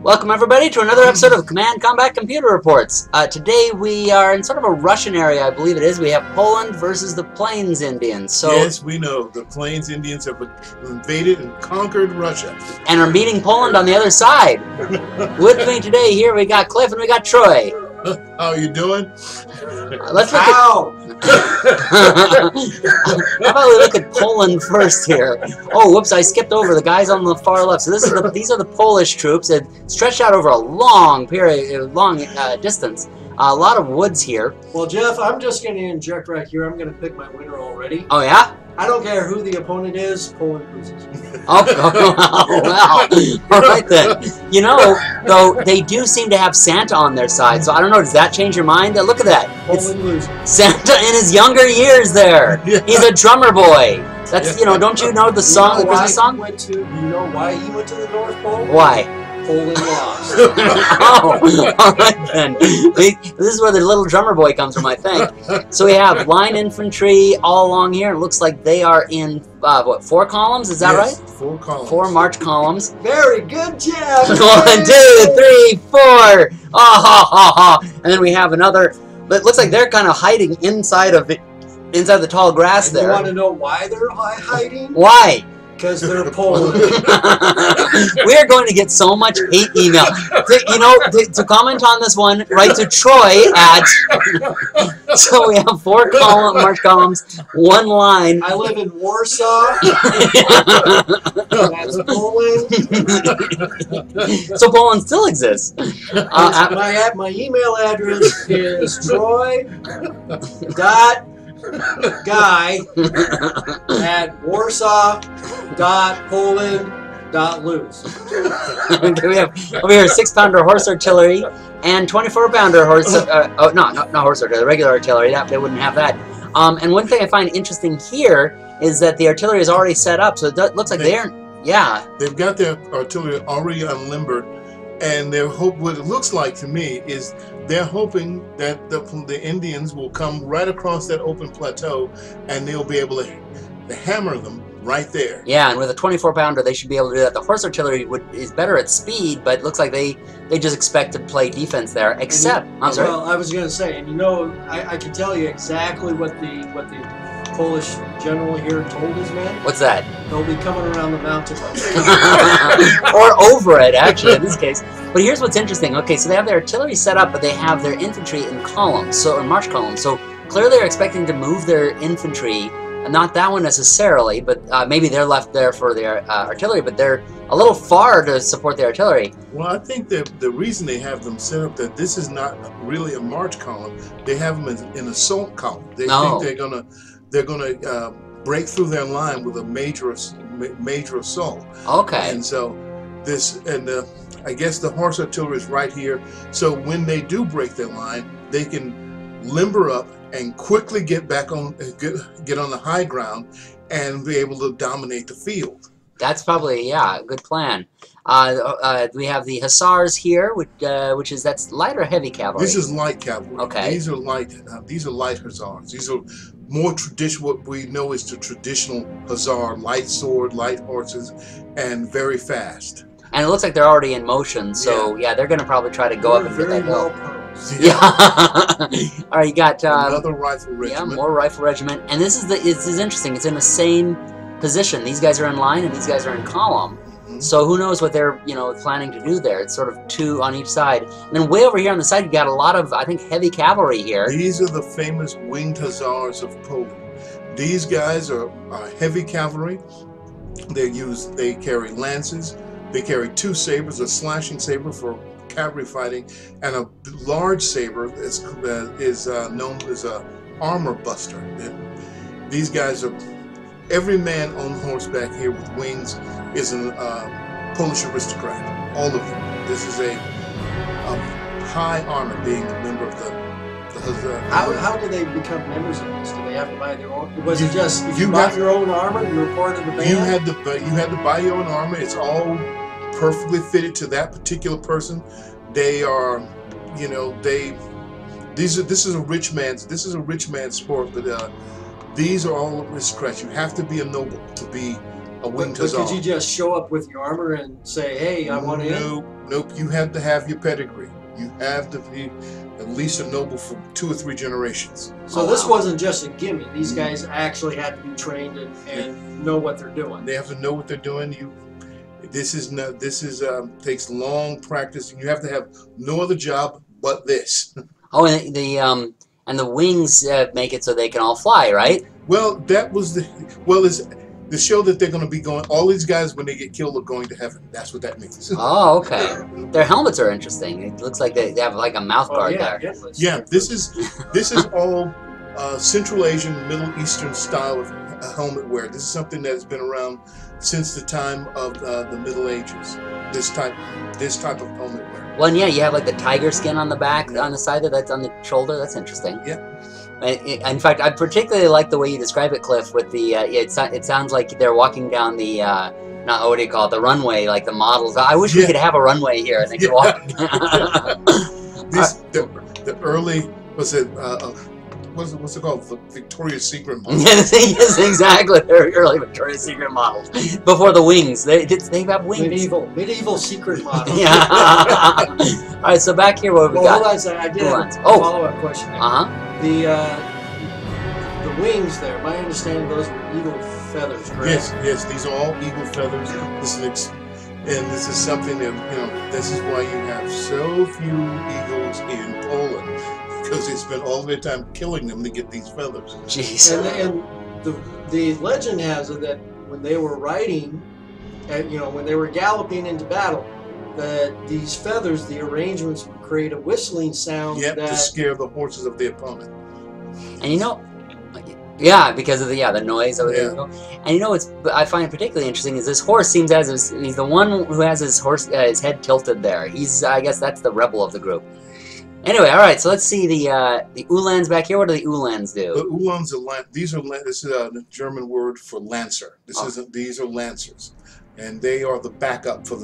Welcome everybody to another episode of Command Combat Computer Reports. Today we are in sort of a Russian area, I believe it is. We have Poland versus the Plains Indians. So, yes, we know. The Plains Indians have invaded and conquered Russia. And are beating Poland on the other side. With me today here we got Cliff and we got Troy. How are you doing? Let's look How about we look at Poland first here? Oh, whoops! I skipped over the guys on the far left. So these are the Polish troops that stretched out over a long period, distance. A lot of woods here. Well, Jeff, I'm just going to inject right here. I'm going to pick my winner already. Oh yeah? I don't care who the opponent is. Poland loses. Oh, wow. All right then. You know, though, they do seem to have Santa on their side, so I don't know, does that change your mind? Look at that. Poland loses. Santa in his younger years there. Yeah. He's a drummer boy. That's, you know, don't you know the song, the Christmas song? You know why he went to the North Pole? Why? Poland lost. Oh, all right then. This is where the little drummer boy comes from, I think. So we have line infantry all along here. It looks like they are in, what, 4 columns? Is that yes, right? 4 columns. 4 march columns. Very good, Jeff. 1, 2, 3, 4. Oh, ha, ha, ha. And then we have another. But it looks like they're kind of hiding inside the tall grass there. You want to know why they're hiding? Why? Because they're Polish. We are going to get so much hate email. To comment on this one, write to Troy at. So we have 4 march columns, 1 line. I live in Warsaw. That's Poland. So Poland still exists. My email address is troy.guy@warsaw.poland.lose. Okay, we have over here 6-pounder horse artillery and 24-pounder horse. Not horse artillery, regular artillery. They wouldn't have that. And one thing I find interesting here is that the artillery is already set up, so it looks like they're. Yeah. They've got their artillery already unlimbered, and what it looks like to me is they're hoping that the Indians will come right across that open plateau, and they'll be able to hammer them right there. Yeah, and with a 24-pounder, they should be able to do that. The horse artillery is better at speed, but it looks like they just expect to play defense there. Except, I'm sorry. Well, I was going to say, and you know, I can tell you exactly what the Polish general here told his men. What's that? They'll be coming around the mountain. Or over it, actually, in this case. But here's what's interesting. Okay, so they have their artillery set up, but they have their infantry in columns, in march columns. So clearly they're expecting to move their infantry. Not that one necessarily, but maybe they're left there for their artillery, but they're a little far to support the artillery. Well, I think that the reason they have them set up that this is not really a march column. They have them in an assault column. They think they're gonna break through their line with a major assault. Okay. And so I guess the horse artillery is right here. So when they do break their line, they can limber up and quickly get back on get on the high ground and be able to dominate the field. That's probably a good plan. We have the hussars here, that's light or heavy cavalry. This is light cavalry. Okay. These are light hussars. These are more traditional. What we know is the traditional hussar: light sword, light horses, and very fast. And it looks like they're already in motion. So yeah they're going to probably try to go up and get that hill. Yeah. All right, you got another rifle regiment. Yeah, more rifle regiment, and this is interesting. It's in the same position. These guys are in line, and these guys are in column. Mm-hmm. So who knows what they're planning to do there? It's sort of 2 on each side. And then way over here on the side, you got a lot of heavy cavalry here. These are the famous winged hussars of Poland. These guys are heavy cavalry. They carry lances. They carry 2 sabers, a slashing saber for cavalry fighting, and a large saber is known as a armor buster. These guys are, every man on horseback here with wings is a Polish aristocrat. All of them. This is a high honor being a member of the Hussar. How do they become members of this? Do they have to buy their own? Was it just if you bought your own armor, you were part of the band? You had to buy your own armor. It's all perfectly fitted to that particular person. They are, this is a rich man's sport, but these are all aristocrats. You have to be a noble to be a winged But hussar. could you just show up with your armor and say, "Hey, I want in"? Nope. You have to have your pedigree. You have to be at least a noble for 2 or 3 generations. So Oh, this wow. wasn't just a gimme. These guys actually had to be trained and know what they're doing. They have to know what they're doing. This is takes long practice, and you have to have no other job but this. Oh, and the wings make it so they can all fly, right? Well, that was it's the show that they're going to be going. All these guys, when they get killed, are going to heaven. That's what that means. Oh, okay. Their helmets are interesting. It looks like they have like a mouth guard there. Yeah, this is all Central Asian, Middle Eastern style of helmet wear. This is something that has been around since the time of the Middle Ages. This type of helmet wear. Well, and yeah, you have like the tiger skin on the back, on the side there, that's on the shoulder. That's interesting. Yeah. In fact, I particularly like the way you describe it, Cliff. With the it sounds like they're walking down the not what do you call it, the runway, like the models. I wish we could have a runway here and they could walk. The early what's it called? The Victoria's Secret model. Yes, exactly. They're early Victoria's Secret models before the wings. They have wings. Medieval secret model. Yeah. All right. So back here, what we got? Hold on a second. I did have a Oh. follow-up question. The wings there. My understanding, those were eagle feathers, correct? Yes. These are all eagle feathers. This is something that this is why you have so few eagles in Poland, because they spent all their time killing them to get these feathers. Jeez. And the legend has it that when they were riding, when they were galloping into battle, that these feathers, the arrangements would create a whistling sound. Yep, to scare the horses of the opponent. And yeah, because of the noise over there. Yeah. And I find it particularly interesting is this horse seems he's the one who has his his head tilted there. I guess that's the rebel of the group. Anyway, all right. So let's see the Uhlans back here. What do the Uhlans do? The Uhlans this is a German word for lancer. These are lancers, and they are the backup for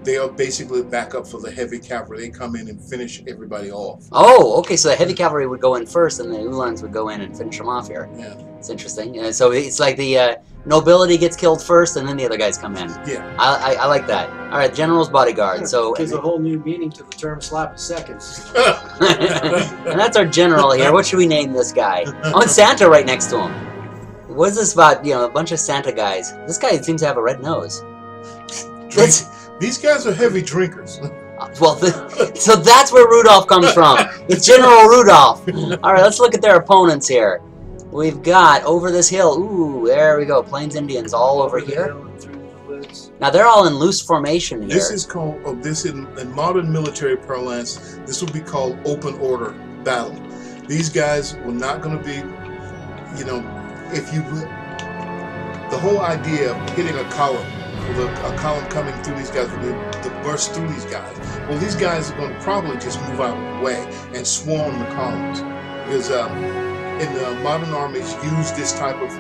They are basically the backup for the heavy cavalry. They come in and finish everybody off. Oh, okay. So the heavy cavalry would go in first, and the Uhlans would go in and finish them off here. Yeah. It's interesting. So it's like the nobility gets killed first, and then the other guys come in. Yeah. I like that. All right, general's bodyguard. So gives a whole new meaning to the term sloppy seconds. and that's our general here. What should we name this guy? Oh, and Santa right next to him. What is this about? A bunch of Santa guys. This guy seems to have a red nose. These guys are heavy drinkers. Well, so that's where Rudolph comes from. It's General Rudolph. All right, let's look at their opponents here. We've got over this hill. Ooh, there we go. Plains Indians all over here. Now they're all in loose formation here. This is called in modern military parlance. This would be called open order battle. These guys were not going to be, the whole idea of hitting a column, with a column coming through these guys, to burst through these guys. Well, these guys are going to probably just move out of the way and swarm the columns, because in the modern armies use this type of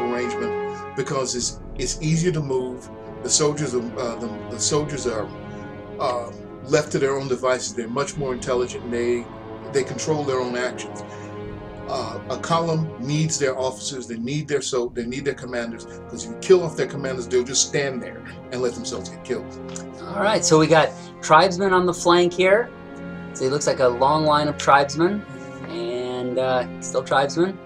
arrangement because it's easier to move. The soldiers are left to their own devices. They're much more intelligent. And they control their own actions. A column needs their officers. They need their commanders, because if you kill off their commanders, they'll just stand there and let themselves get killed. All right, so we got tribesmen on the flank here. So it looks like a long line of tribesmen, and still tribesmen.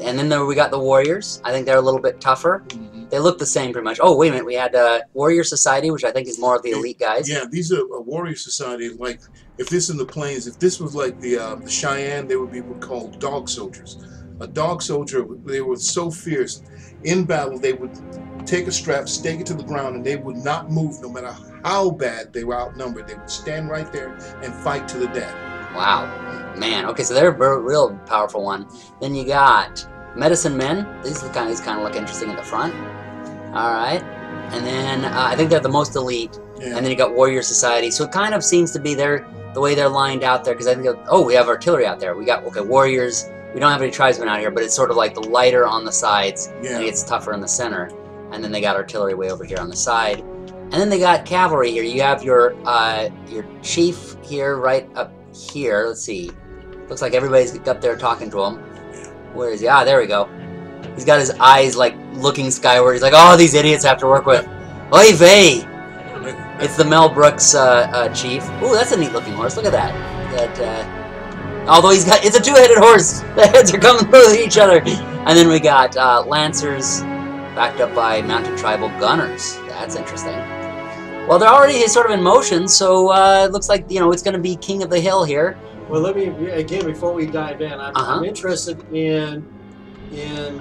And then we got the warriors. I think they're a little bit tougher. Mm-hmm. They look the same pretty much. Oh, wait a minute. We had Warrior Society, which I think is more of the elite guys. Yeah, these are a warrior society. Like, if this in the plains, if this was like the Cheyenne, they would be called dog soldiers. A dog soldier, they were so fierce. In battle, they would take a strap, stake it to the ground, and they would not move no matter how bad they were outnumbered. They would stand right there and fight to the death. Wow. Man, okay, so they're a real powerful one. Then you got medicine men. These kind of look interesting at the front. All right. And then I think they're the most elite. Yeah. And then you got Warrior Society. So it kind of seems to be the way they're lined out there, because I think, we have artillery out there. We got, warriors. We don't have any tribesmen out here, but it's sort of like the lighter on the sides, and it gets tougher in the center. And then they got artillery way over here on the side. And then they got cavalry here. You have your chief here, right up here. Let's see. Looks like everybody's up there talking to him. Where is he? Ah, there we go. He's got his eyes like looking skyward. He's like, oh, these idiots have to work with. Oy vey! It's the Mel Brooks chief. Ooh, that's a neat looking horse. Look at that. Although it's a two-headed horse. The heads are coming through each other. And then we got Lancers backed up by mounted tribal gunners. That's interesting. Well, they're already sort of in motion, so it looks like, you know, it's going to be King of the Hill here. Well, let me, again, before we dive in, I'm interested in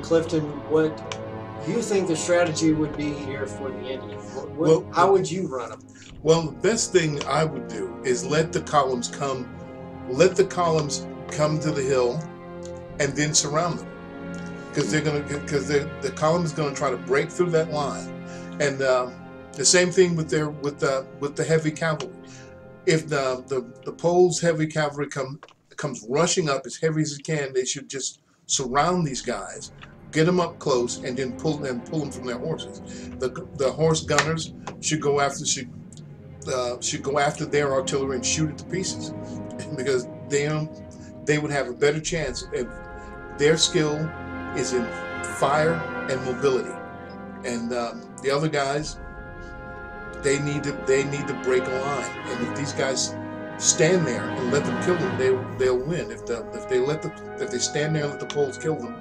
Clifton, what you think the strategy would be here for the Indians. How would you run them? Well, the best thing I would do is let the columns come to the hill and then surround them. Because the column is going to try to break through that line. And the same thing with the heavy cavalry. If the Poles' heavy cavalry comes rushing up as heavy as it can, they should just surround these guys, get them up close, and then pull them from their horses. The horse gunners should go after their artillery and shoot it to pieces, because they would have a better chance if their skill is in fire and mobility, and the other guys, they need to break a line. And if these guys stand there and let them kill them, they'll win. If they stand there and let the Poles kill them,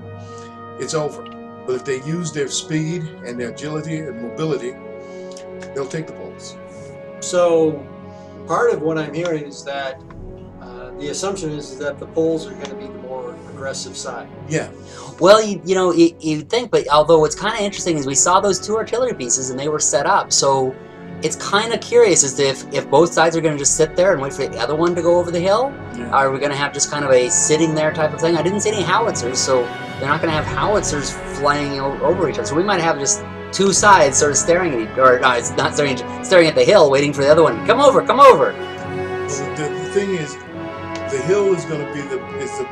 it's over. But if they use their speed and their agility and mobility, they'll take the Poles. So part of what I'm hearing is that the assumption is that the Poles are going to be the more aggressive side. Yeah. Well, you'd think, but although what's kind of interesting is we saw those two artillery pieces and they were set up, so it's kind of curious as to if both sides are going to just sit there and wait for the other one to go over the hill. Yeah. Are we going to have just kind of a sitting there type of thing? I didn't see any howitzers, so they're not going to have howitzers flying over each other. So we might have just two sides sort of staring at each, or no, it's not staring at the hill, waiting for the other one. Come over, come over. The thing is, the hill is going to be the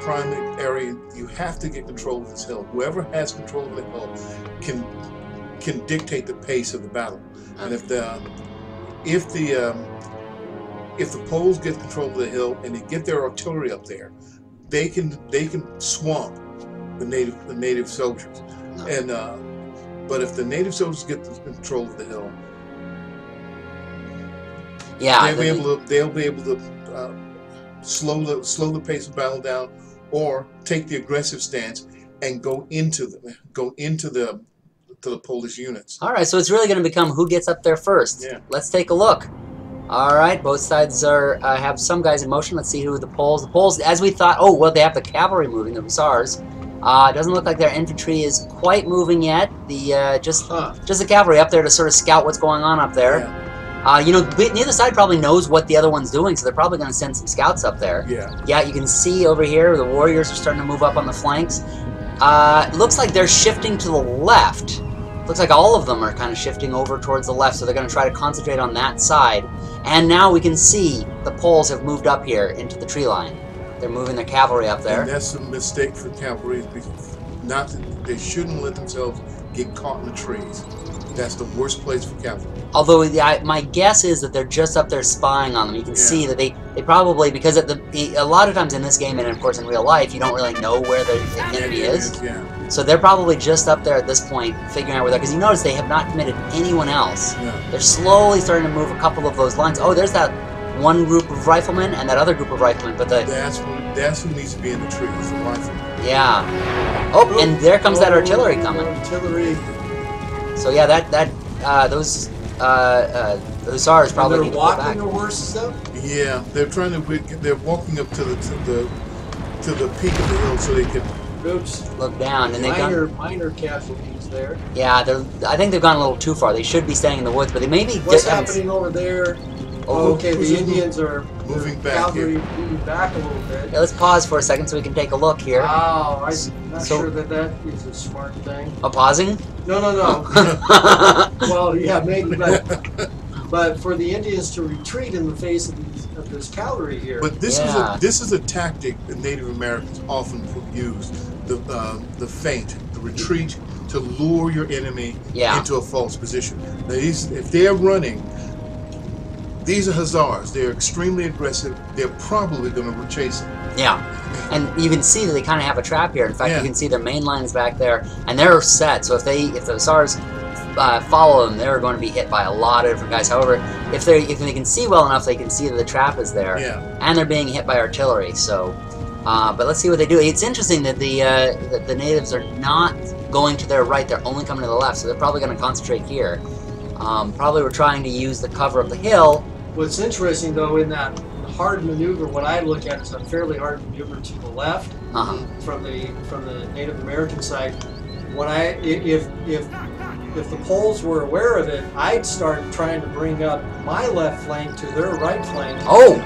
prime area. You have to get control of this hill. Whoever has control of the hill can dictate the pace of the battle. And if the Poles get control of the hill and they get their artillery up there, they can swamp the native soldiers. And but if the native soldiers get the control of the hill, yeah, they'll be able to slow the pace of battle down, or take the aggressive stance and go into the Polish units. All right, so it's really going to become who gets up there first. Yeah. Let's take a look. All right, both sides have some guys in motion. Let's see who the Poles, as we thought. Oh, well, they have the cavalry moving, the hussars. It doesn't look like their infantry is quite moving yet. Just the cavalry up there to sort of scout what's going on up there. Yeah. Neither side probably knows what the other one's doing, so they're probably going to send some scouts up there. Yeah. Yeah, you can see over here the warriors are starting to move up on the flanks. It looks like they're shifting to the left. Looks like all of them are kind of shifting over towards the left, so they're going to try to concentrate on that side. And now we can see the Poles have moved up here into the tree line. They're moving their cavalry up there. And that's a mistake for cavalry. They shouldn't let themselves get caught in the trees. That's the worst place for cavalry. Although my guess is that they're just up there spying on them. You can see that they probably, because a lot of times in this game and of course in real life, you don't really know where the enemy is. Yeah. So they're probably just up there at this point figuring out where they're, because you notice they have not committed anyone else. Yeah. They're slowly starting to move a couple of those lines. Oh, there's that one group of riflemen and that other group of riflemen, but that's who needs to be in the trees, the riflemen. Yeah. Oh, and there comes that artillery coming. Artillery. So yeah, those hussars probably need to go back. They're walking their horses though? Yeah, they're walking up to the peak of the hill so they can look down, and minor casualties there. Yeah, I think they've gone a little too far. They should be staying in the woods, but they may be. What's happening over there? Okay, the Indians are moving back here. Moving back a little bit. Yeah, let's pause for a second so we can take a look here. Oh, I'm not sure that is a smart thing. Pausing? No. Well, yeah, maybe, but for the Indians to retreat in the face of this cavalry here. But this is a tactic that Native Americans often use: the feint, the retreat, to lure your enemy into a false position. Now, if they're running, These are Hussars. They're extremely aggressive. They're probably going to chase them. Yeah. And you can see that they kind of have a trap here. In fact, you can see their main line is back there, and they're set. So if the Hussars follow them, they're going to be hit by a lot of different guys. However, if they can see well enough, they can see that the trap is there, and they're being hit by artillery. So, but let's see what they do. It's interesting that the natives are not going to their right; they're only coming to the left. So they're probably going to concentrate here. Probably we're trying to use the cover of the hill. What's interesting, though, in that hard maneuver, what I look at is a fairly hard maneuver to the left from the Native American side. If the Poles were aware of it, I'd start trying to bring up my left flank to their right flank. Oh,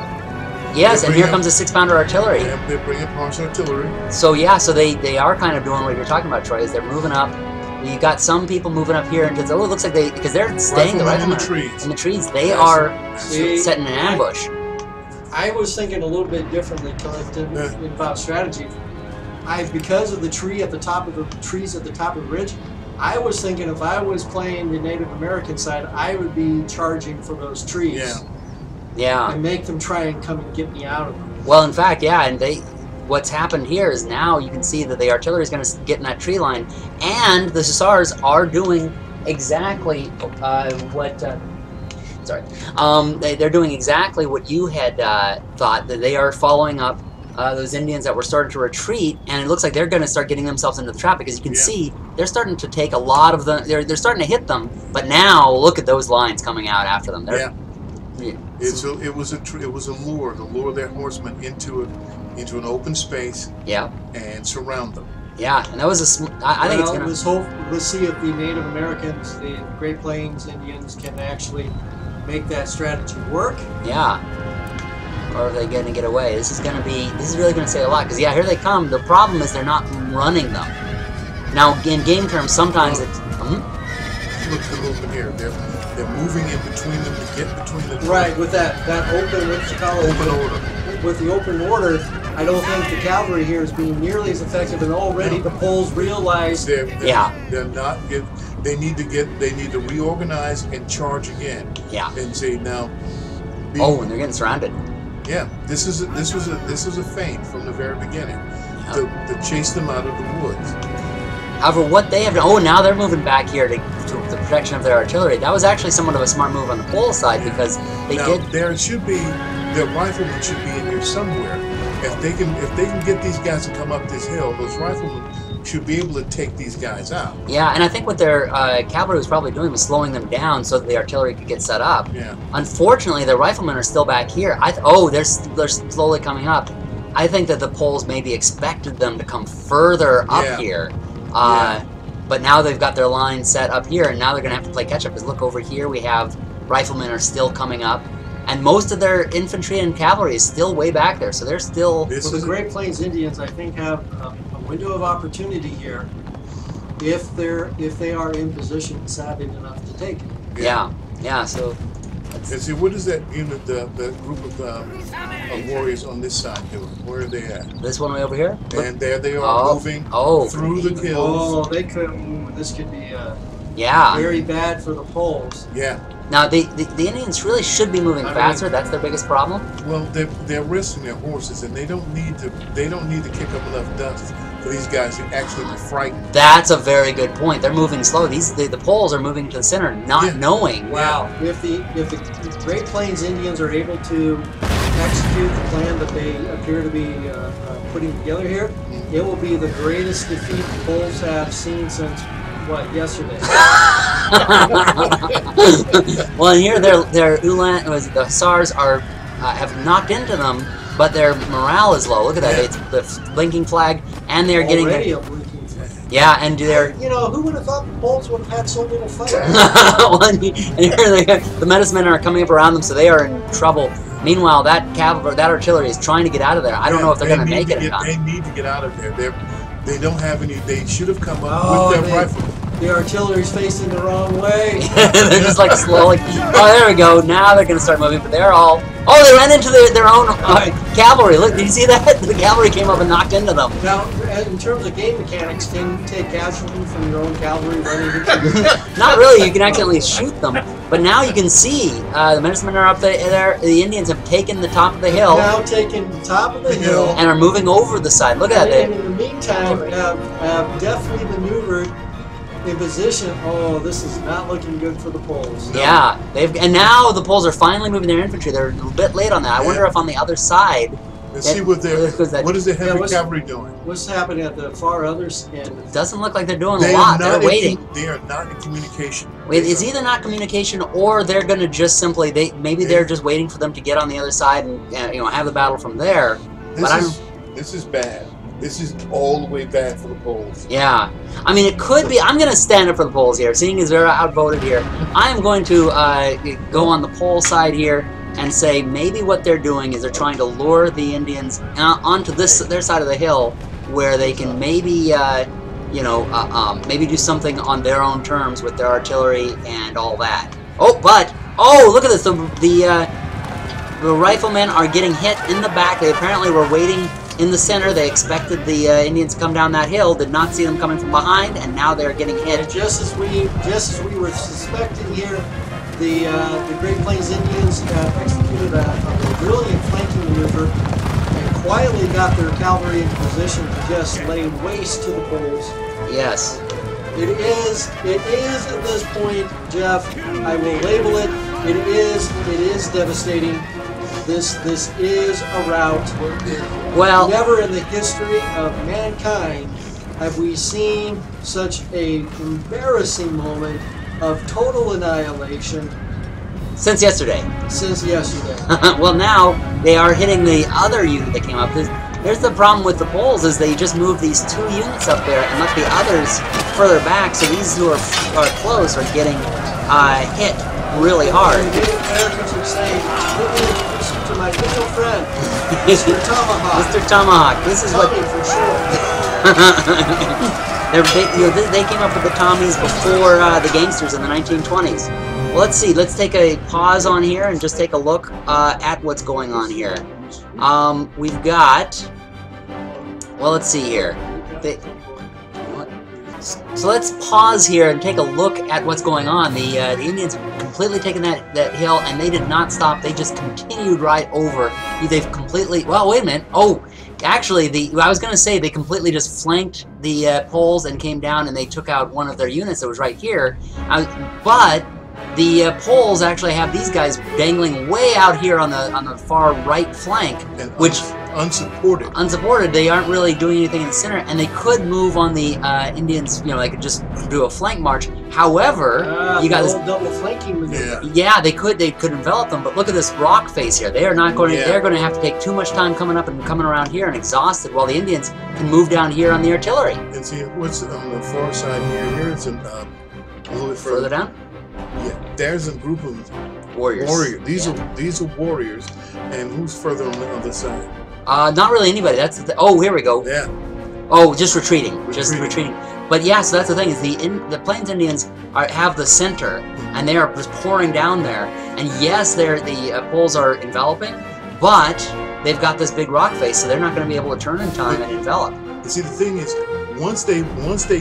yes, and here comes the 6-pounder artillery. They're bringing Prussian artillery. So yeah, so they are kind of doing what you're talking about, Troy. Is they're moving up. You got some people moving up here into it looks like because they're staying in the trees. In the trees, they are setting an ambush. I was thinking a little bit differently, Clifton, about strategy. Because of the tree at the top of the trees at the top of the ridge, I was thinking if I was playing the Native American side, I would be charging for those trees. Yeah. And make them try and come and get me out of them. Well, in fact, yeah, and what's happened here is now you can see that the artillery is going to get in that tree line, and the Hussars are doing exactly they're doing exactly what you had thought, that they are following up those Indians that were starting to retreat, and it looks like they're going to start getting themselves into the trap because you can see they're starting to take a lot of them. They're starting to hit them, but now look at those lines coming out after them. It was a lure to lure their horsemen into an open space. And surround them. And that was I think it's gonna. Let's see if the Native Americans, the Great Plains Indians, can actually make that strategy work. Or are they going to get away? This is really going to say a lot, because here they come. The problem is they're not running them. Now, in game terms, sometimes it's... Look at the movement here. They're moving in between them to get between the... Right, with that open, what you call it? Open order. With the open order, I don't think the cavalry here is being nearly as effective, and already the Poles realize... They're not... They need to reorganize and charge again. And say, now... and they're getting surrounded. This was a feint from the very beginning to chase them out of the woods. However, what they have done, now they're moving back here to the protection of their artillery. That was actually somewhat of a smart move on the Pole side, because their riflemen should be in here somewhere. If they can get these guys to come up this hill, those riflemen should be able to take these guys out. And I think what their cavalry was probably doing was slowing them down so that the artillery could get set up. Unfortunately, the riflemen are still back here. They're slowly coming up. I think that the Poles maybe expected them to come further up here. But now they've got their line set up here, and now they're going to have to play catch-up, because look over here, we have riflemen are still coming up, and most of their infantry and cavalry is still way back there, so they're still... the Great Plains Indians, I think, have a window of opportunity here if they are in position savvy enough to take it. So... And see, what is that unit, the group of warriors on this side doing? Where are they at? This one way over here? And there they are moving through the hills. This could be very bad for the Poles. Now, the Indians really should be moving faster. That's their biggest problem. Well, they're resting their horses, and they don't need to kick up enough dust for these guys to actually be frightened. That's a very good point. They're moving slow. The Poles are moving to the center, not knowing. Wow. If the Great Plains Indians are able to execute the plan that they appear to be putting together here, it will be the greatest defeat the Poles have seen since yesterday. Well, and here their Ulan, the Hussars have knocked into them, but their morale is low. Look at that. It's the blinking flag, and they're getting a blinking flag. And they're... who would have thought the Poles would have had so little fight? And here the medicine men are coming up around them, so they are in trouble. Meanwhile, that artillery is trying to get out of there. I don't know if they're going to make it in time. They need to get out of there. They don't have any... They should have come up with their rifle. The artillery's facing the wrong way. They're just like slowly. Oh, there we go. Now they're going to start moving, but they're all. Oh, they ran into their own cavalry. Look, did you see that? The cavalry came up and knocked into them. Now, in terms of game mechanics, can you take casualty from your own cavalry running into Not really. You can accidentally shoot them. But now you can see the medicine men are up there. The Indians have taken the top of the hill. Now taken the top of the hill. And are moving over the side. Look at that. And in the meantime, have definitely maneuvered in position. Oh, this is not looking good for the Poles. No. Yeah, and now the Poles are finally moving their infantry. They're a bit late on that. I wonder if on the other side. Let's see what is the heavy cavalry doing? What's happening at the far other end? Doesn't look like they're doing a lot. They're waiting. They are not in communication. It's either not communication or they're going to just simply they're just waiting for them to get on the other side and have the battle from there. This is bad. This is all the way bad for the Poles. Yeah. I mean, it could be. I'm going to stand up for the Poles here, seeing as they're outvoted here. I am going to go on the Pole side here and say maybe what they're doing is they're trying to lure the Indians onto their side of the hill where they can maybe, maybe do something on their own terms with their artillery and all that. Oh, look at this. The riflemen are getting hit in the back. They apparently were waiting in the center. They expected the Indians to come down that hill, did not see them coming from behind, and now they're getting hit. And just as we were suspecting here, the Great Plains Indians executed a brilliant flanking maneuver and quietly got their cavalry into position to just lay waste to the Poles. Yes. It is at this point, Jeff, I will label it, it is devastating. This is a rout. Well, never in the history of mankind have we seen such an embarrassing moment of total annihilation. Since yesterday. Well, now they are hitting the other unit that came up. There's the problem with the Poles is they just moved these 2 units up there and left the others further back, so these who are close are getting hit really hard. The Americans are saying, to my little friend, Mr. Tomahawk. Mr. Tomahawk, this is what... for sure. They came up with the Tommies before the gangsters in the 1920s. Well, let's see. Let's take a pause on here and just take a look at what's going on here. We've got... Well, let's see here. So let's pause here and take a look at what's going on. The Indians have completely taken that hill, and they did not stop. They just continued right over. They've completely... Well, wait a minute. Oh, actually, I was going to say they completely just flanked the Poles and came down, and they took out one of their units that was right here. But the Poles actually have these guys dangling way out here on the far right flank, which... Unsupported. They aren't really doing anything in the center, and they could move on the Indians. They could just do a flank march. However, you got this double flanking maneuver. Yeah, they could envelop them. But look at this rock face here. They are not going. They're going to have to take too much time coming up and coming around here and exhausted. While the Indians can move down here on the artillery. And see what's on the far side here. Here it's a little bit further down. Yeah, there's a group of warriors. These are warriors, and who's further on the other side? Not really anybody. That's oh, here we go. Yeah. Oh, just retreating. Just retreating. But yeah, so that's the thing is the Plains Indians have the center, and they are just pouring down there. And yes, the Poles are enveloping, but they've got this big rock face, so they're not going to be able to turn in time and envelop. You see, the thing is, once they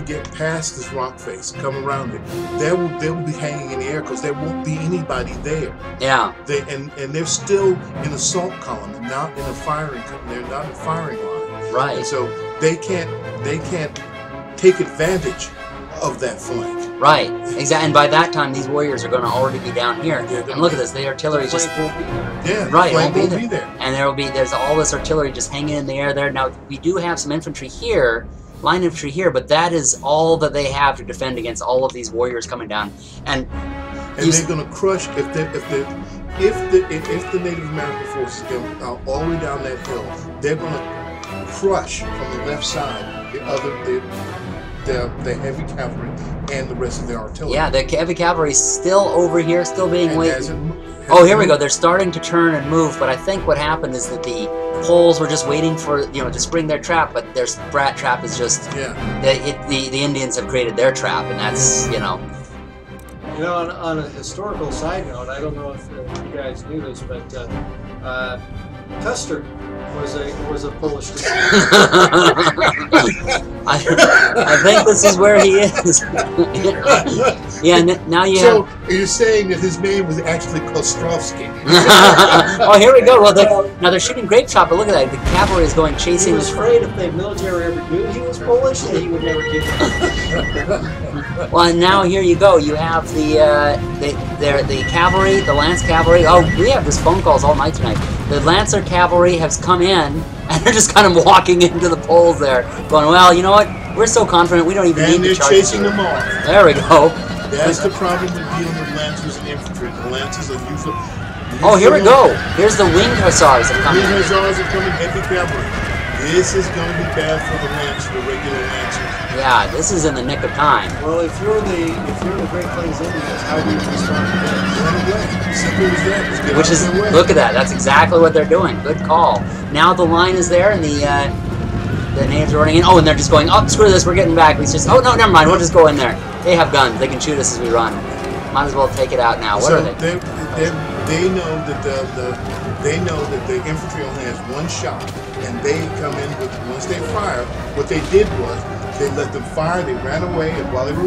get past this rock face, come around it, they will be hanging in the air because there won't be anybody there. Yeah. And they're still in assault column, and not in a firing. They're not in a firing line. Right. And so they can't take advantage of that flank. Right. Exactly. And by that time, these warriors are going to already be down here. And look at this. The artillery just won't be there. Yeah. Right. Won't be there. And there's all this artillery just hanging in the air there. Now we do have some infantry here. Line infantry here, but that is all that they have to defend against all of these warriors coming down, and they're going to crush if the Native American forces come all the way down that hill. They're going to crush from the left side the heavy cavalry and the rest of their artillery. Yeah, the heavy cavalry is still over here, still being waited. Oh, here we go. They're starting to turn and move, but I think what happened is that the Poles were just waiting for to spring their trap, but their Brat trap is just the Indians have created their trap, and that's on a historical side note, I don't know if you guys knew this, but Custer was a Polish descent. I think this is where he is. Yeah, now you so have. you're saying that his name was actually Kostrovsky? Oh, here we go. Well, now they're shooting grape shot, but look at that. The cavalry is going chasing. He was afraid if the military ever knew he was Polish, that he would never give it. Well, and now here you go. You have the cavalry, the Lance cavalry. Oh, we have just phone calls all night tonight. The Lancer cavalry has come in, and they're just kind of walking into the Poles there, going, well, you know what? We're so confident we don't even need to charge. And they're chasing them off. There we go. That's the problem with dealing with Lancers and infantry. The Lancers are usually... Oh, here we go. Here's the winged hussars have come in. Winged hussars are coming, heavy cavalry. This is going to be bad for the Lancers, the regular Lancers. Yeah, this is in the nick of time. Well, if you're the Great Plains Indians, how do you respond to this? Run away. Simple as that. Just get Which out is, of their way. look at that. That's exactly what they're doing. Good call. Now the line is there, and the natives are running in. Oh, and they're just going, oh, screw this, we're getting back. Oh, no, never mind. We'll just go in there. They have guns. They can shoot us as we run. Might as well take it out now. What So are they? they know that they know that the infantry only has one shot, and they come in with, once they fire, what they did was they let them fire, they ran away, and while they were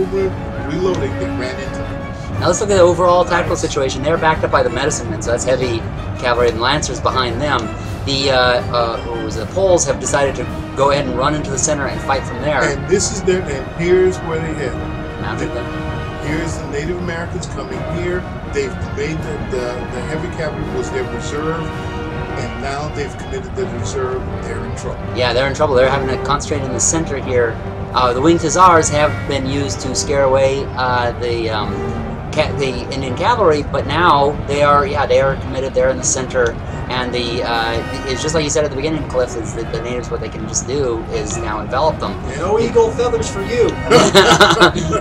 reloading, they ran into them. Now let's look at the overall tactical situation. They're backed up by the medicine men, so that's heavy cavalry and lancers behind them. The Poles have decided to go ahead and run into the center and fight from there. And this is their, and here's where they head. Mounted them. Here's the Native Americans coming here. They've made the heavy cavalry was their reserve, and now they've committed the reserve. They're in trouble. Yeah, they're in trouble. They're having to concentrate in the center here. The winged hussars have been used to scare away the Indian cavalry, but now they are committed. They're in the center, and it's just like you said at the beginning, Cliff. Is that the natives, what they can just do is now envelop them. No eagle feathers for you.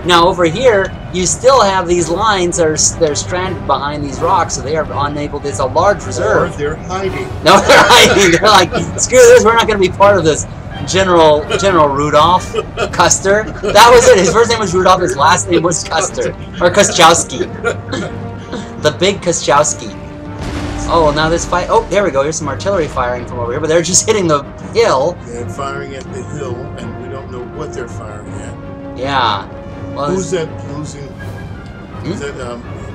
Now over here, you still have these lines that are they're stranded behind these rocks, so they are unable. It's a large reserve. Or they're hiding. No, they're hiding. They're like, screw this. We're not going to be part of this. General Rudolph Custer. That was it. His first name was Rudolph. His last name was Custer or Koschowski. The big Koschowski. Oh, well, now this fight. Oh, there we go. Here's some artillery firing from over here, but they're just hitting the hill. They're firing at the hill, and we don't know what they're firing at. Yeah. Well, Who's that losing? Is that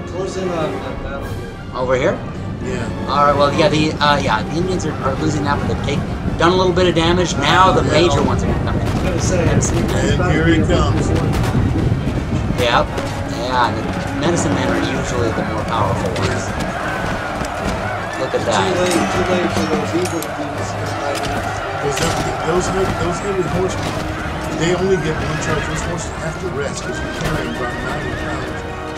Close in on that. over here? Yeah. All right. Well, yeah. The Indians are losing that, but they've done a little bit of damage. Now the major ones are going to come in. I was going to say, And here he comes. Yep. Yeah. And the medicine men are usually the more powerful ones. Look at that. Too late for those eagle dudes. Those heavy horsemen, they only get one charge. Those horses have to rest because you're carrying about 90 pounds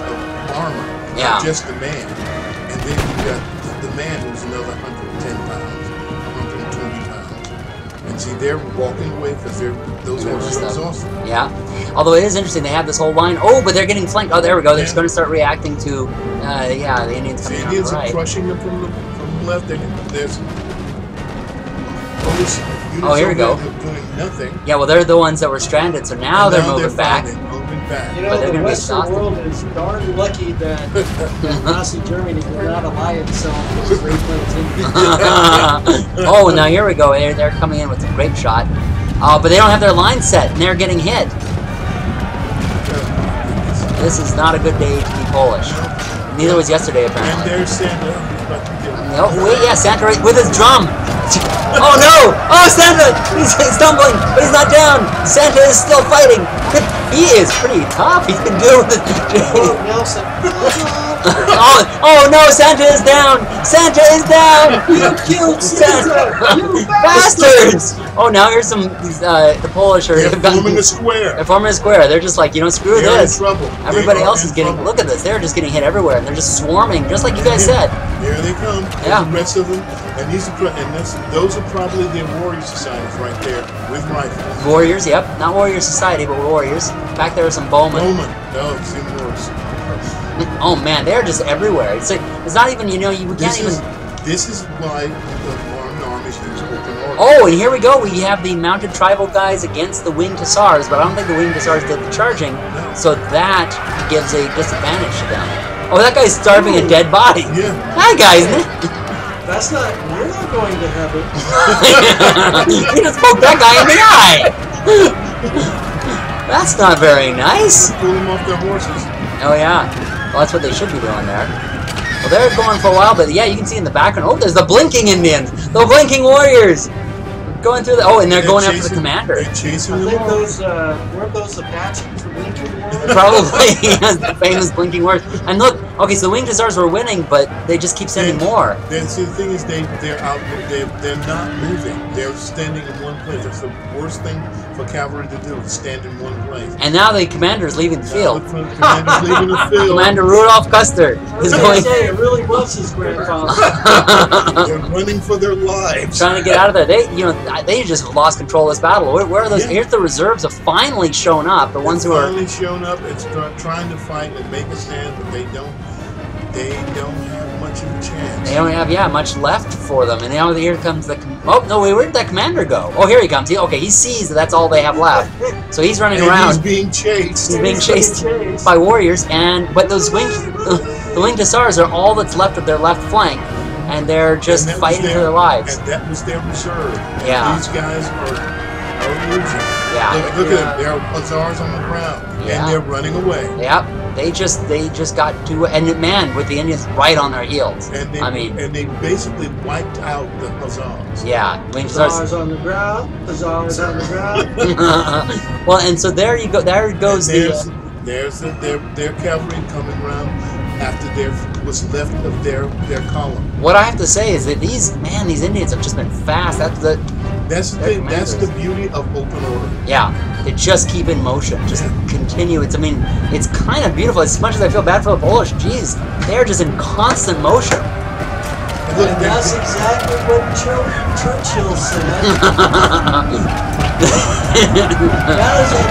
of armor, Yeah. not just the man. And then you got the man who's another 110 pounds, 120 pounds. And see, they're walking away because those horses are exhausted. Yeah. Although it is interesting, they have this whole line. Oh, but they're getting flanked. Oh, there we go. They're just going to start reacting to, the Indians The coming Indians on the are right. crushing them from the left. There's Polish units here we go. doing nothing. Yeah, well, they're the ones that were stranded, so now they're moving back. Moving back. You But know, they're the gonna be Western exhausted. world is darn lucky that Nazi Germany did not ally itself with the Great Plains Indians. Oh, now here we go. They're coming in with a grape shot. But they don't have their line set, and they're getting hit. This is not a good day to be Polish. Neither was yesterday, And apparently. there's Santa. About to get No, wait, yeah, Santa with his drum. Oh no! Oh, Santa! He's stumbling, but he's not down. Santa is still fighting. He is pretty tough. He's been doing this. Oh, Nelson. Oh no! Santa is down. Santa is down. You killed Santa! You Bastards! Oh, now here's some the Polish are They're forming a square. They're forming a square. They're just like, screw They're this. in trouble. Everybody They are else is in getting. trouble. Look at this. They're just getting hit everywhere, and they're just swarming, just like you guys said. Here they come. Yeah. The rest of them, and those are probably the warrior societies right there with rifles. Warriors, yep. Not Warrior Society, but warriors. Back there are some bowmen. Bowman. No, it's even worse. Oh man, they're just everywhere. It's like it's not even you can't even. This is why the Foreign Army is use open order. Oh, and here we go. We have the mounted tribal guys against the winged hussars, but I don't think the winged hussars did the charging, so that gives a disadvantage to them. Oh, that guy's starving a dead body. Yeah. Hi, guys. That's not. You're not going to heaven. You just poked that guy in the eye. That's not very nice. Pull them off their horses. Oh yeah. Well, that's what they should be doing there. Well, they're going for a while, but yeah, you can see in the background. Oh, there's the blinking Indians, the blinking warriors, going through the. Oh, and they're going after the commander. They're chasing I them think off. those weren't those Apaches from Lincoln War? Probably the famous blinking warriors. And look, okay, so the winged hussars were winning, but they just keep sending more. See, the thing is, they're out. They're not moving. They're standing in one place. That's the worst thing for cavalry to do: is stand in one place. And now the commander is leaving the field. Now the commander's leaving the field. Commander Rudolph Custer is going. Say, it really was his grandfather. They're running for their lives. Trying to get out of there. They just lost control of this battle. Where are those? Yeah. Here's the reserves have finally shown up. The ones who are finally shown up. It's trying to fight and make a stand, but they don't have much of a chance. they don't have much left for them. And now here comes the. Oh no! Where did that commander go? Oh, here he comes. He sees that that's all they have left. So he's running And around. he's being chased. He's being chased by warriors, but those the winged hussars are all that's left of their left flank, and they're just fighting for their lives. And that was their reserve. Yeah. These guys are losing. Yeah. Look at them. There are hussars on the ground, Yeah. and they're running away. Yep. They just got too, and man, with the Indians right on their heels. And they basically wiped out the hussars. Yeah, winged Hussars hussars. on the ground. Hussars on the ground. Well, and so there you go. There goes There's their cavalry coming around after what's left of their column. What I have to say is that these Indians have just been fast. That's the beauty of open order. Yeah, they just keep in motion, just continue. It's kind of beautiful. As much as I feel bad for the Polish, geez, they're just in constant motion. Look, And that's exactly what Churchill said. That is a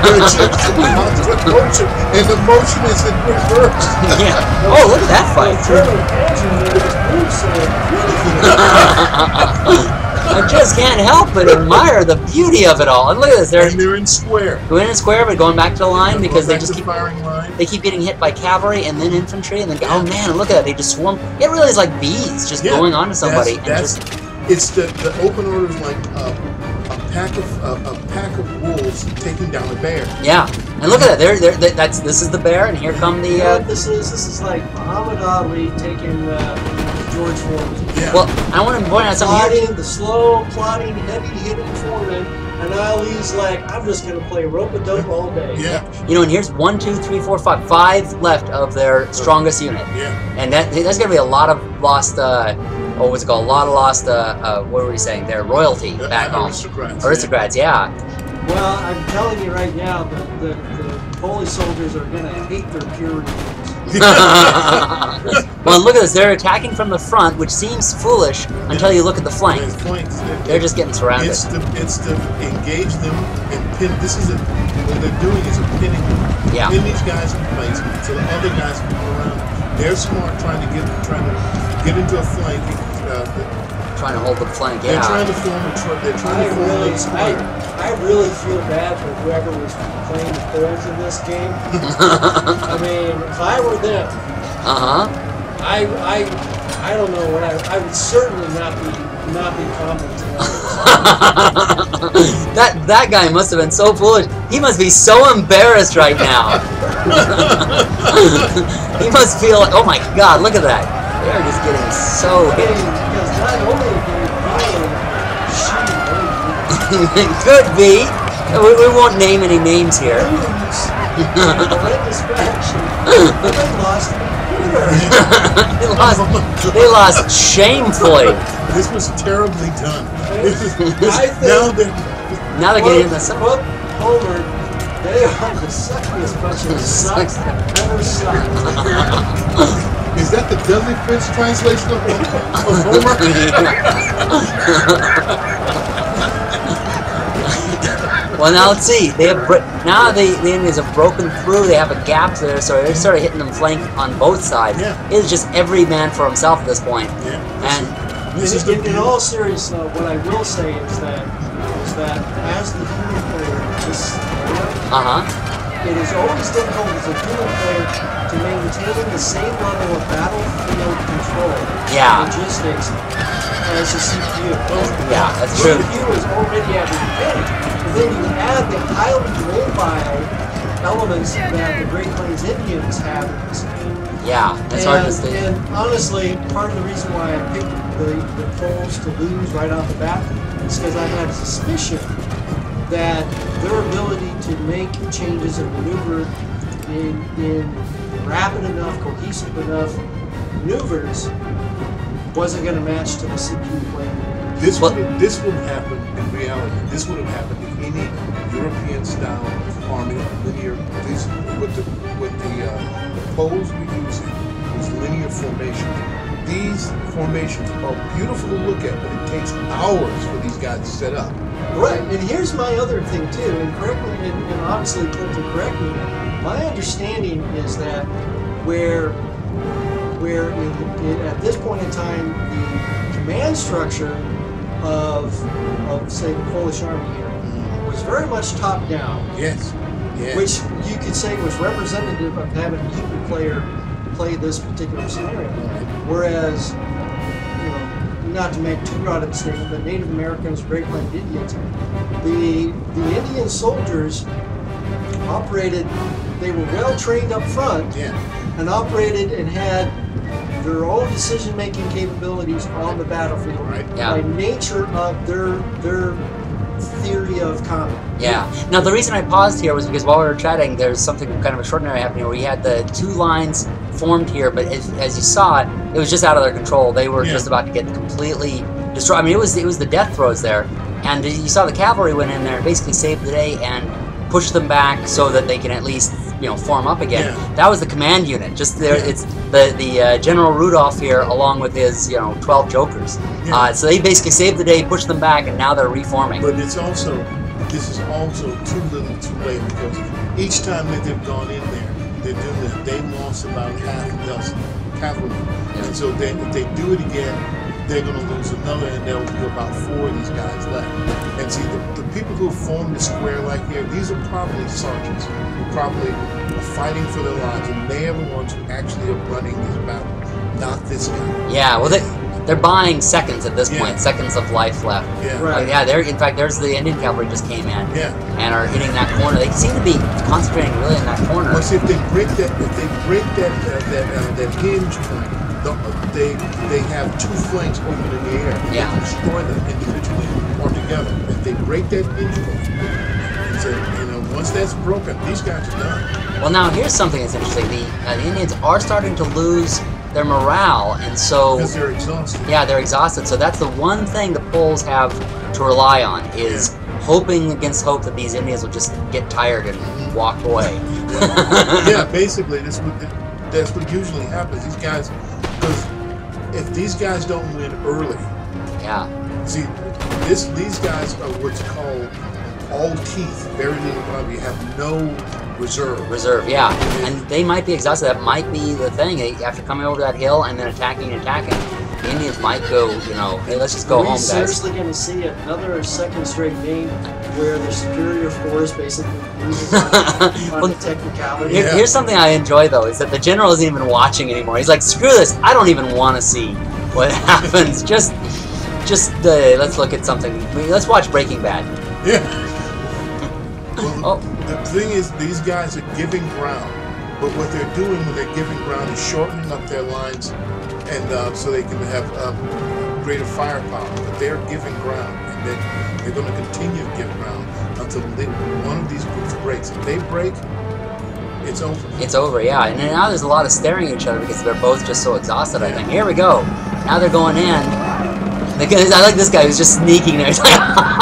they're just in constant motion, and the motion is in reverse. Yeah. Oh, look at that fight. I just can't help but admire the beauty of it all. And look at this. They're in square. Going in square, but going back to the line because they just keep firing line. They keep getting hit by cavalry and then infantry, and then oh man, look at that! They just swarm. It really is like bees just going on to somebody. It's the open order is like a pack of wolves taking down a bear. Yeah, and look at that. This is the bear, and here come the. This is like Muhammad Ali taking George Foreman. Yeah. Well, I want to point out something here. The slow, plodding, heavy-hitting Foreman, and Ali's like, I'm just going to play rope-a-dope all day. Yeah. And here's 1, 2, 3, 4, 5. 5 left of their strongest unit. Yeah. And that's going to be a lot of lost. What's it called? A lot of lost. What were we saying? Their royalty back home. Aristocrats. Yeah. Well, I'm telling you right now, the Polish soldiers are going to hate their Puritans. Well, look at this. They're attacking from the front, which seems foolish until you look at the flank. They're just getting surrounded. It's to engage them and pin. What they're doing is pinning them. Yeah. Pin these guys in place so the other guys can go around. They're smart, trying to get into a flank. Trying to hold the flank. Yeah. They're trying to form a square. I really feel bad for whoever was playing the Poles in this game. I mean, if I were them, I don't know what I would certainly not be commenting. That guy must have been so foolish. He must be so embarrassed right now. He must feel like, oh my God, look at that. They're just getting so hit. Because not only are they Could be. We won't name any names here. They lost shamefully. This was terribly done. Now they're getting in the sun. Homer, they are the suckiest bunch of sucks I've ever sucked. Is that the Dudley Fish translation of Homer? Well, now let's see. They have now the Indians have broken through. They have a gap there, so they're sort of hitting them flank on both sides. Yeah. It's just every man for himself at this point. Yeah. And In all seriousness, what I will say is that as the human player in this scenario, it is always difficult as a human player to maintain the same level of battlefield control, logistics, as a CPU. Yeah, that's true. The CPU is already at the advantage, and then you add the highly mobile elements that the Great Plains Indians have in this game. Yeah, that's hard to say. And honestly, part of the reason why I picked the Poles to lose right off the bat is because I had a suspicion that their ability to make changes and maneuver in rapid enough, cohesive enough maneuvers wasn't going to match to the CPU plan. This would happen in reality. This would have happened in any European-style army, linear. What the Poles were using was linear formations. These formations are beautiful to look at, but it takes hours for these guys to set up. Right, and here's my other thing too, and correct me, and obviously Clifton, correct me. My understanding is that where at this point in time the command structure of say the Polish army here was very much top down. Yes. Yes. Which you could say was representative of having a human player play this particular scenario. Whereas, not to make too broad of a statement, but Native Americans, Great Plains Indians, the Indian soldiers operated, they were well trained up front, and operated and had their own decision-making capabilities on the battlefield by nature of their theory of combat. Yeah. Now the reason I paused here was because while we were chatting, there's something kind of extraordinary happening where we had the two lines formed here, but as you saw it, it was just out of their control. They were just about to get completely destroyed. I mean, it was the death throes there, and you saw the cavalry went in there and basically saved the day and pushed them back so that they can at least form up again. That was the command unit. Just there, it's the General Rudolph here, along with his 12 jokers. So they basically saved the day, pushed them back, and now they're reforming. But this is also too little, too late, because each time that they've gone in there, they're doing that. They lost about half a dozen cavalry, and so if they do it again, they're going to lose another, and there'll be about 4 of these guys left. And see, the people who formed the square like here, these are probably sergeants who probably are fighting for their lives, and they are the ones who actually are running this battle, not this guy. Yeah, well, they're buying seconds at this point, seconds of life left. In fact, there's the Indian cavalry just came in and are hitting that corner. They seem to be concentrating really in that corner. Well, see, if they break that hinge point, they have 2 flanks open in the air. They can destroy them individually or together. If they break that hinge point, once that's broken, these guys are done. Well, now here's something that's interesting. The Indians are starting to lose their morale, and so because they're exhausted. Yeah, they're exhausted. So that's the one thing the Poles have to rely on is hoping against hope that these Indians will just get tired and walk away. Basically, that's what usually happens. These guys, because if these guys don't win early, see, these guys are what's called all teeth, very little body. You have no reserve. And they might be exhausted. That might be the thing. After coming over that hill and then attacking, the Indians might go, hey, let's just go home, guys. Are we seriously going to see another second straight game where the superior force basically loses on the technicality? Here's something I enjoy, though, is that the general isn't even watching anymore. He's like, screw this. I don't even want to see what happens. Just let's look at something. Let's watch Breaking Bad. Well, the thing is, these guys are giving ground, but what they're doing when they're giving ground is shortening up their lines, and so they can have greater firepower. But they're giving ground, and they're going to continue to give ground until one of these groups breaks. If they break, it's over. It's over, And now there's a lot of staring at each other because they're both just so exhausted. I think. Here we go. Now they're going in. I like this guy who's just sneaking there. He's like,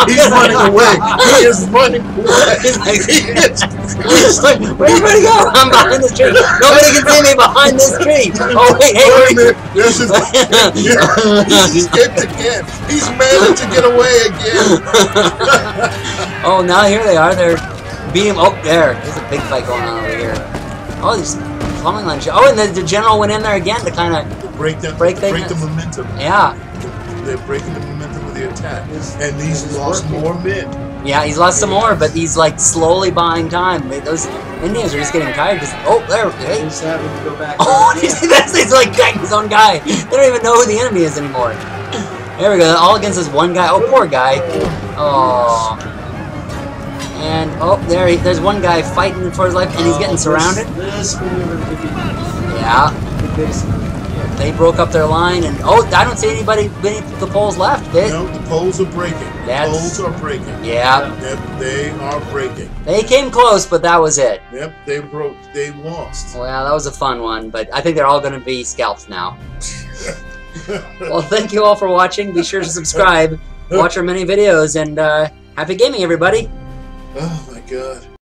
he's running away. He is running away. He's like, where are you going to go? I'm behind this tree. Nobody can see me behind this tree. Oh, wait, hey, wait a minute. This is he's escaped again. He's managed to get away again. Oh, now here they are. They're beating him. Oh, there. There's a big fight going on over here. Oh, these plumbing lines. Oh, and the general went in there again to kind of break the momentum. Yeah. They're breaking the momentum of the attack. And he's lost more men. Yeah, he's lost some more, but he's like slowly buying time. Those Indians are just getting tired because hey. He's having to go back. Oh, you see that? He's like his own guy. They don't even know who the enemy is anymore. There we go. All against this one guy. Oh, poor guy. Oh. And there's one guy fighting for his life, and he's getting surrounded. This maneuver could be. Yeah. They broke up their line, and I don't see anybody beneath the poles left. No, the poles are breaking. The poles are breaking. Yeah. Yep, they are breaking. They came close, but that was it. Yep, they broke. They lost. Well, that was a fun one, but I think they're all going to be scalped now. Well, thank you all for watching. Be sure to subscribe, watch our many videos, and happy gaming, everybody. Oh my God.